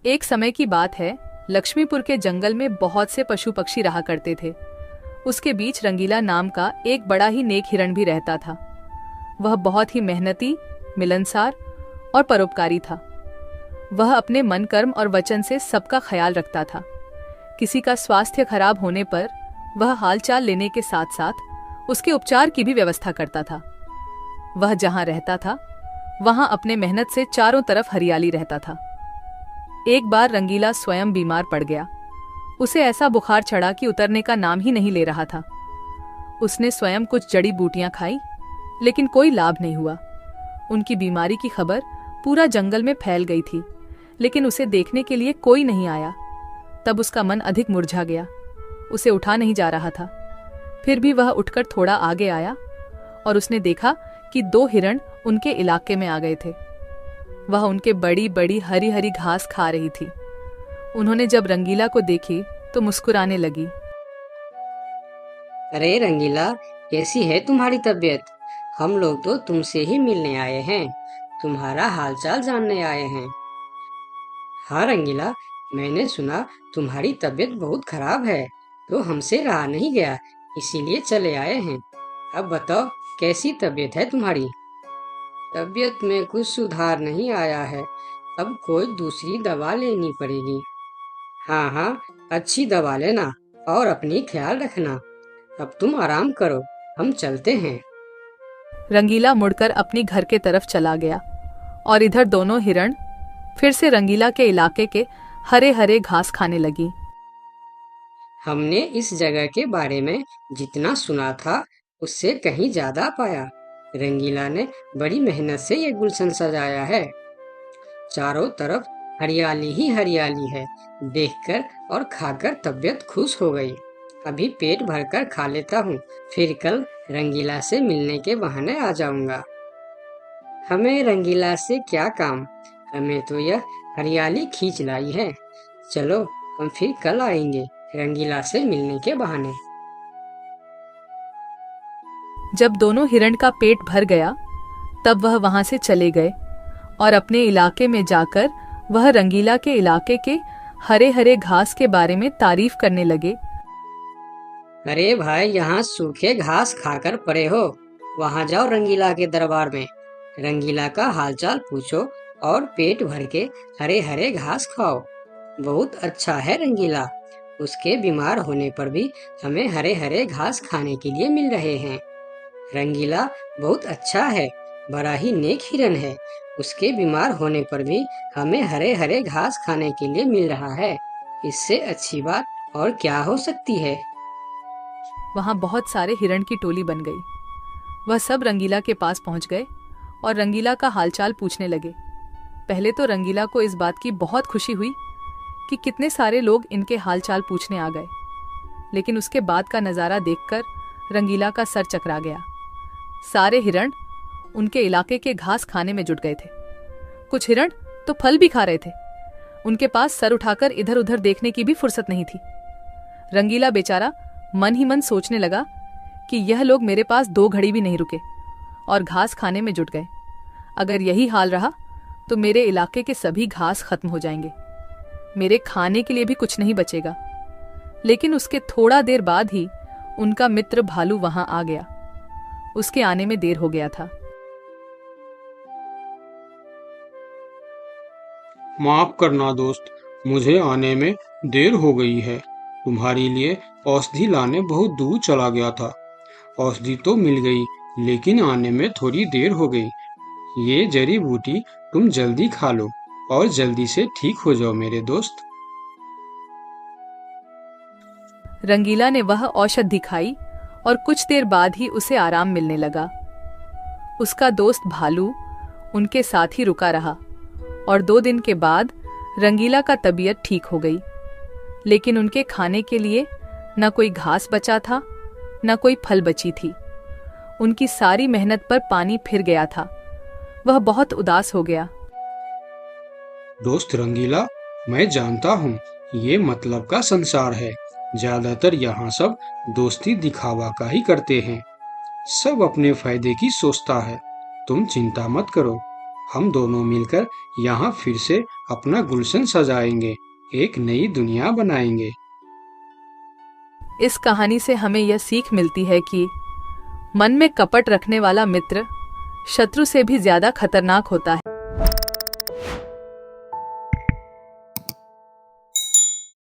एक समय की बात है, लक्ष्मीपुर के जंगल में बहुत से पशु पक्षी रहा करते थे। उसके बीच रंगीला नाम का एक बड़ा ही नेक हिरण भी रहता था। वह बहुत ही मेहनती, मिलनसार और परोपकारी था। वह अपने मन, कर्म और वचन से सबका ख्याल रखता था। किसी का स्वास्थ्य खराब होने पर वह हालचाल लेने के साथ साथ उसके उपचार की भी व्यवस्था करता था। वह जहां रहता था वहां अपने मेहनत से चारों तरफ हरियाली रहता था। एक बार रंगीला स्वयं बीमार पड़ गया। उसे ऐसा बुखार चढ़ा कि उतरने का नाम ही नहीं ले रहा था। उसने स्वयं कुछ जड़ी बूटियां खाई, लेकिन कोई लाभ नहीं हुआ। उनकी बीमारी की खबर पूरा जंगल में फैल गई थी, लेकिन उसे देखने के लिए कोई नहीं आया। तब उसका मन अधिक मुरझा गया। उसे उठा नहीं जा रहा था। फिर भी वह उठकर थोड़ा आगे आया और उसने देखा कि 2 हिरण उनके इलाके में आ गए थे। वह उनके बड़ी बड़ी हरी हरी घास खा रही थी। उन्होंने जब रंगीला को देखी तो मुस्कुराने लगी। अरे रंगीला, कैसी है तुम्हारी तबीयत? हम लोग तो तुमसे ही मिलने आए हैं, तुम्हारा हालचाल जानने आए हैं। हाँ रंगीला, मैंने सुना तुम्हारी तबीयत बहुत खराब है, तो हमसे रहा नहीं गया, इसीलिए चले आए हैं। अब बताओ, कैसी तबीयत है तुम्हारी? तबीयत में कुछ सुधार नहीं आया है, अब कोई दूसरी दवा लेनी पड़ेगी। हाँ हाँ, अच्छी दवा लेना और अपनी ख्याल रखना। अब तुम आराम करो, हम चलते हैं। रंगीला मुड़कर अपनी घर के तरफ चला गया और इधर दोनों हिरण फिर से रंगीला के इलाके के हरे हरे घास खाने लगी। हमने इस जगह के बारे में जितना सुना था उससे कहीं ज्यादा पाया। रंगीला ने बड़ी मेहनत से ये गुलशन सजाया है। चारों तरफ हरियाली ही हरियाली है। देखकर और खाकर तबीयत खुश हो गई। अभी पेट भरकर खा लेता हूँ, फिर कल रंगीला से मिलने के बहाने आ जाऊंगा। हमें रंगीला से क्या काम, हमें तो यह हरियाली खींच लाई है। चलो, हम फिर कल आएंगे रंगीला से मिलने के बहाने। जब दोनों हिरण का पेट भर गया तब वह वहां से चले गए और अपने इलाके में जाकर वह रंगीला के इलाके के हरे हरे घास के बारे में तारीफ करने लगे। अरे भाई, यहाँ सूखे घास खाकर पड़े हो, वहाँ जाओ रंगीला के दरबार में, रंगीला का हालचाल पूछो और पेट भर के हरे हरे घास खाओ। बहुत अच्छा है रंगीला, उसके बीमार होने पर भी हमें हरे हरे घास खाने के लिए मिल रहे हैं। रंगीला बहुत अच्छा है, बड़ा ही नेक हिरन है, उसके बीमार होने पर भी हमें हरे हरे घास खाने के लिए मिल रहा है। इससे अच्छी बात और क्या हो सकती है। वहां बहुत सारे हिरण की टोली बन गई। वह सब रंगीला के पास पहुंच गए और रंगीला का हालचाल पूछने लगे। पहले तो रंगीला को इस बात की बहुत खुशी हुई कि कितने सारे लोग इनके हालचाल पूछने आ गए, लेकिन उसके बाद का नज़ारा देखकर रंगीला का सर चकरा गया। सारे हिरण उनके इलाके के घास खाने में जुट गए थे। कुछ हिरण तो फल भी खा रहे थे। उनके पास सर उठाकर इधर उधर देखने की भी फुर्सत नहीं थी। रंगीला बेचारा मन ही मन सोचने लगा कि यह लोग मेरे पास 2 घड़ी भी नहीं रुके और घास खाने में जुट गए। अगर यही हाल रहा तो मेरे इलाके के सभी घास खत्म हो जाएंगे, मेरे खाने के लिए भी कुछ नहीं बचेगा। लेकिन उसके थोड़ा देर बाद ही उनका मित्र भालू वहां आ गया। उसके आने में देर हो गया था। माफ करना दोस्त, मुझे आने में देर हो गई है। तुम्हारे लिए औषधि लाने बहुत दूर चला गया था। औषधि तो मिल गई, लेकिन आने में थोड़ी देर हो गई। ये जड़ी बूटी तुम जल्दी खा लो और जल्दी से ठीक हो जाओ मेरे दोस्त। रंगीला ने वह औषधि खाई और कुछ देर बाद ही उसे आराम मिलने लगा। उसका दोस्त भालू उनके साथ ही रुका रहा और 2 दिन के बाद रंगीला का तबीयत ठीक हो गई। लेकिन उनके खाने के लिए न कोई घास बचा था, न कोई फल बची थी। उनकी सारी मेहनत पर पानी फिर गया था। वह बहुत उदास हो गया। दोस्त रंगीला, मैं जानता हूँ ये मतलब का संसार है। ज्यादातर यहाँ सब दोस्ती दिखावा का ही करते हैं। सब अपने फायदे की सोचता है। तुम चिंता मत करो, हम दोनों मिलकर यहाँ फिर से अपना गुलशन सजाएंगे, एक नई दुनिया बनाएंगे। इस कहानी से हमें यह सीख मिलती है कि मन में कपट रखने वाला मित्र शत्रु से भी ज्यादा खतरनाक होता है।